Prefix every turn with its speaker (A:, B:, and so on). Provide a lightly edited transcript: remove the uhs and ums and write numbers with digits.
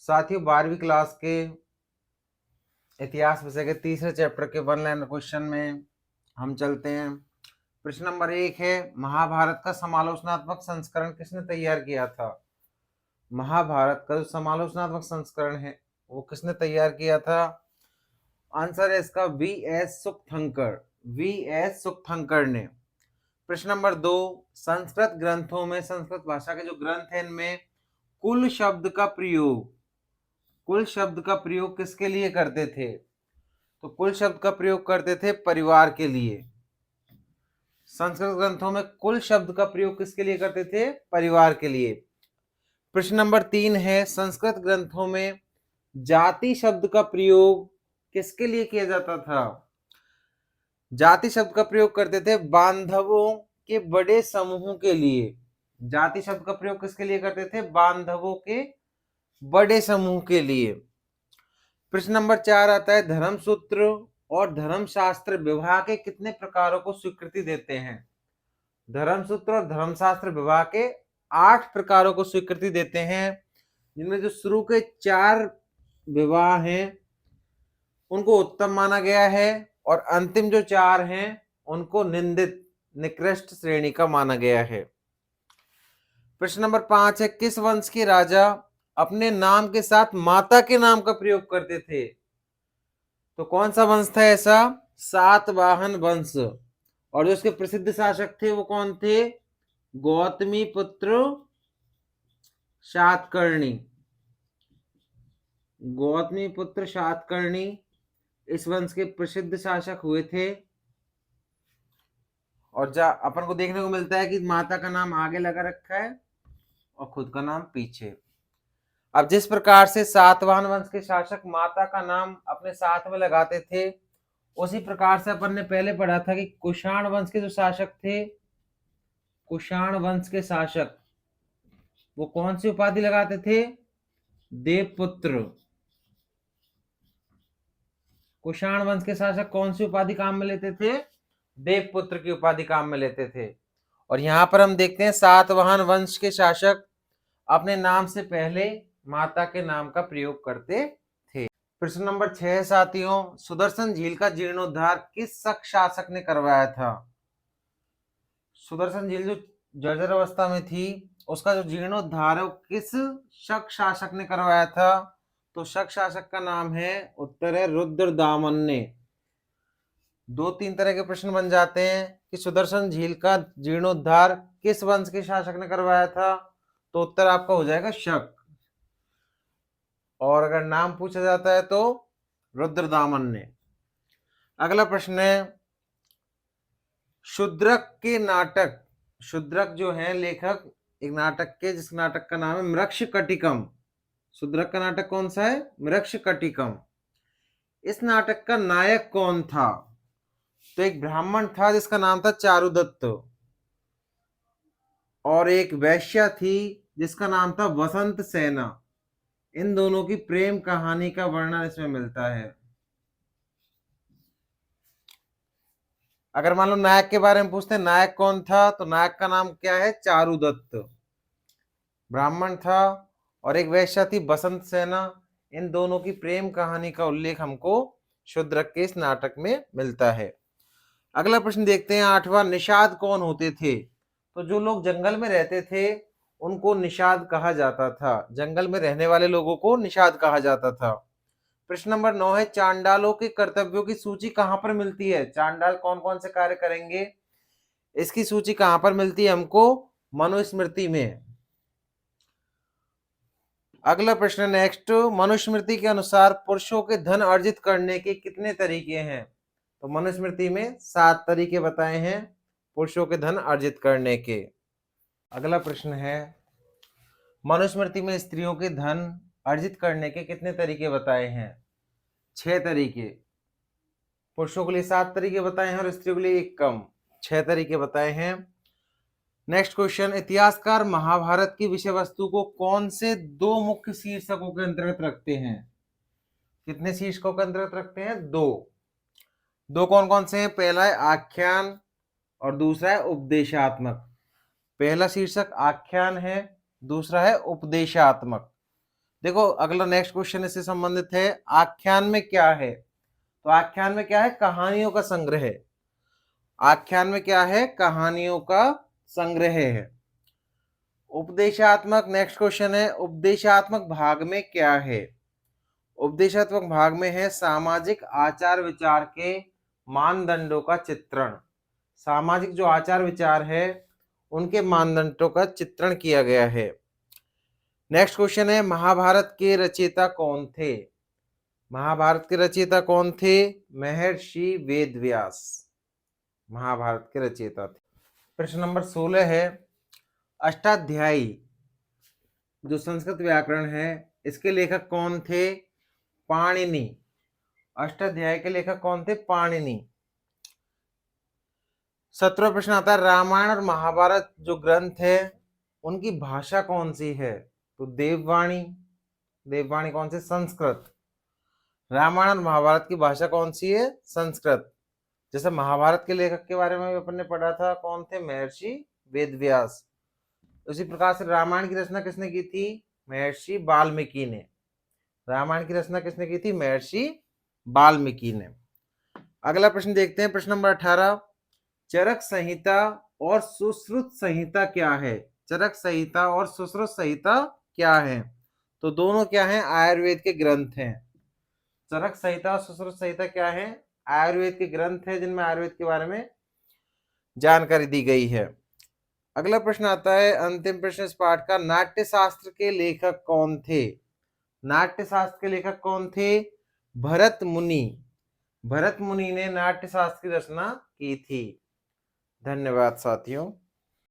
A: साथियों 12वीं क्लास के इतिहास विषय के तीसरे चैप्टर के वन लाइन क्वेश्चन में हम चलते हैं। प्रश्न नंबर 1 है, महाभारत का समालोचनात्मक संस्करण किसने तैयार किया था? महाभारत का जो समालोचनात्मक संस्करण है वो किसने तैयार किया था? आंसर है इसका वी.एस. सुक्थंकर ने। प्रश्न नंबर 2, संस्कृत ग्रंथों में, संस्कृत भाषा के जो ग्रंथ हैं इनमें कुल शब्द का प्रयोग किसके लिए करते थे? तो कुल शब्द का प्रयोग करते थे परिवार के लिए। संस्कृत ग्रंथों में कुल शब्द का प्रयोग किसके लिए करते थे? परिवार के लिए। प्रश्न नंबर 3 है, संस्कृत ग्रंथों में जाति शब्द का प्रयोग किसके लिए किया जाता था? जाति शब्द का प्रयोग करते थे बांधवों के बड़े समूह के लिए। जाति शब्द का प्रयोग किसके लिए करते थे? बांधवों के बड़े समूह के लिए। प्रश्न नंबर 4 आता है, धर्मसूत्र और धर्मशास्त्र विवाह के कितने प्रकारों को स्वीकृति देते हैं? धर्मसूत्र और धर्मशास्त्र विवाह के 8 प्रकारों को स्वीकृति देते हैं, जिनमें जो शुरू के 4 विवाह हैं उनको उत्तम माना गया है और अंतिम जो 4 हैं उनको निंदित, निकृष्ट श्रेणी का माना गया है। प्रश्न नंबर 5 है, किस वंश के राजा अपने नाम के साथ माता के नाम का प्रयोग करते थे? तो कौन सा वंश था ऐसा? सातवाहन वंश। और जो उसके प्रसिद्ध शासक थे वो कौन थे? गौतमी पुत्र सातकर्णी। गौतमी पुत्र सातकर्णी इस वंश के प्रसिद्ध शासक हुए थे। और अपन को देखने को मिलता है कि माता का नाम आगे लगा रखा है और खुद का नाम पीछे। अब जिस प्रकार से सातवाहन वंश के शासक माता का नाम अपने साथ में लगाते थे, उसी प्रकार से अपन ने पहले पढ़ा था कि कुषाण वंश के जो शासक थे, कुषाण वंश के शासक वो कौन सी उपाधि लगाते थे? देवपुत्र। कुषाण वंश के शासक कौन सी उपाधि काम में लेते थे? देवपुत्र की उपाधि काम में लेते थे। और यहां पर हम देखते हैं सातवाहन वंश के शासक अपने नाम से पहले माता के नाम का प्रयोग करते थे। प्रश्न नंबर 6 साथियों, सुदर्शन झील का जीर्णोद्धार किस शक शासक ने करवाया था? सुदर्शन झील जो जर्जर अवस्था में थी उसका जो जीर्णोद्धार है वो किस शक शासक ने करवाया था? तो शक शासक का नाम है, उत्तर है रुद्रदामन ने। 2-3 तरह के प्रश्न बन जाते हैं कि सुदर्शन झील का जीर्णोद्धार किस वंश के शासक ने करवाया था? तो उत्तर आपका हो जाएगा शक। और अगर नाम पूछा जाता है तो रुद्रदामन ने। अगला प्रश्न है, शूद्रक के नाटक, शूद्रक जो है लेखक एक नाटक के, जिस नाटक का नाम है मृक्षकटिकम। शूद्रक का नाटक कौन सा है? मृक्षकटिकम। इस नाटक का नायक कौन था? तो एक ब्राह्मण था जिसका नाम था चारुदत्त और एक वैश्या थी जिसका नाम था वसंत सेना। इन दोनों की प्रेम कहानी का वर्णन इसमें मिलता है। अगर मान लो नायक के बारे में पूछते हैं, नायक कौन था? तो नायक का नाम क्या है? चारुदत्त। ब्राह्मण था और एक वैश्या थी बसंत सेना। इन दोनों की प्रेम कहानी का उल्लेख हमको शूद्रक के इस नाटक में मिलता है। अगला प्रश्न देखते हैं 8वां, निषाद कौन होते थे? तो जो लोग जंगल में रहते थे उनको निषाद कहा जाता था। जंगल में रहने वाले लोगों को निषाद कहा जाता था। प्रश्न नंबर 9 है, चांडालों के कर्तव्यों की सूची कहां पर मिलती है? चांडाल कौन कौन से कार्य करेंगे, इसकी सूची कहां पर मिलती है हमको? मनुस्मृति में। अगला प्रश्न नेक्स्ट, मनुस्मृति के अनुसार पुरुषों के धन अर्जित करने के कितने तरीके हैं? तो मनुस्मृति में 7 तरीके बताए हैं पुरुषों के धन अर्जित करने के। अगला प्रश्न है, मनुस्मृति में स्त्रियों के धन अर्जित करने के कितने तरीके बताए हैं? 6 तरीके। पुरुषों के लिए 7 तरीके बताए हैं और स्त्रियों के लिए 1 कम, 6 तरीके बताए हैं। नेक्स्ट क्वेश्चन, इतिहासकार महाभारत की विषय वस्तु को कौन से 2 मुख्य शीर्षकों के अंतर्गत रखते हैं? कितने शीर्षकों के अंतर्गत रखते हैं? 2 कौन कौन से हैं? पहला है आख्यान और दूसरा है उपदेशात्मक। पहला शीर्षक आख्यान है, दूसरा है उपदेशात्मक। देखो अगला नेक्स्ट क्वेश्चन इससे संबंधित है, आख्यान में क्या है? तो आख्यान में क्या है? कहानियों का संग्रह। आख्यान में क्या है? कहानियों का संग्रह है। उपदेशात्मक, नेक्स्ट क्वेश्चन है, उपदेशात्मक भाग में क्या है? उपदेशात्मक भाग में है सामाजिक आचार विचार के मानदंडों का चित्रण। सामाजिक जो आचार विचार है उनके मानदंडों का चित्रण किया गया है। नेक्स्ट क्वेश्चन है, महाभारत के रचयिता कौन थे? महाभारत के रचयिता कौन थे? महर्षि वेदव्यास महाभारत के रचयिता थे। प्रश्न नंबर 16 है, अष्टाध्यायी जो संस्कृत व्याकरण है इसके लेखक कौन थे? पाणिनि। अष्टाध्यायी के लेखक कौन थे? पाणिनि। 17वां प्रश्न आता है, रामायण और महाभारत जो ग्रंथ है उनकी भाषा कौन सी है? तो देववाणी। देववाणी कौन सी? संस्कृत। रामायण और महाभारत की भाषा कौन सी है? संस्कृत। जैसे महाभारत के लेखक के बारे में अपन ने पढ़ा था, कौन थे? महर्षि वेदव्यास। उसी प्रकार से रामायण की रचना किसने की थी? महर्षि वाल्मीकि ने। रामायण की रचना किसने की थी? महर्षि वाल्मीकि ने। अगला प्रश्न देखते हैं, प्रश्न नंबर 18, चरक संहिता और सुश्रुत संहिता क्या है? चरक संहिता और सुश्रुत संहिता क्या है? तो दोनों क्या हैं? आयुर्वेद के ग्रंथ हैं। चरक संहिता और सुश्रुत संहिता क्या है? आयुर्वेद के ग्रंथ है जिनमें आयुर्वेद के बारे में जानकारी दी गई है। अगला प्रश्न आता है, अंतिम प्रश्न इस पाठ का, नाट्य शास्त्र के लेखक कौन थे? नाट्य शास्त्र के लेखक कौन थे? भरत मुनि। भरत मुनि ने नाट्य शास्त्र की रचना की थी। धन्यवाद साथियों।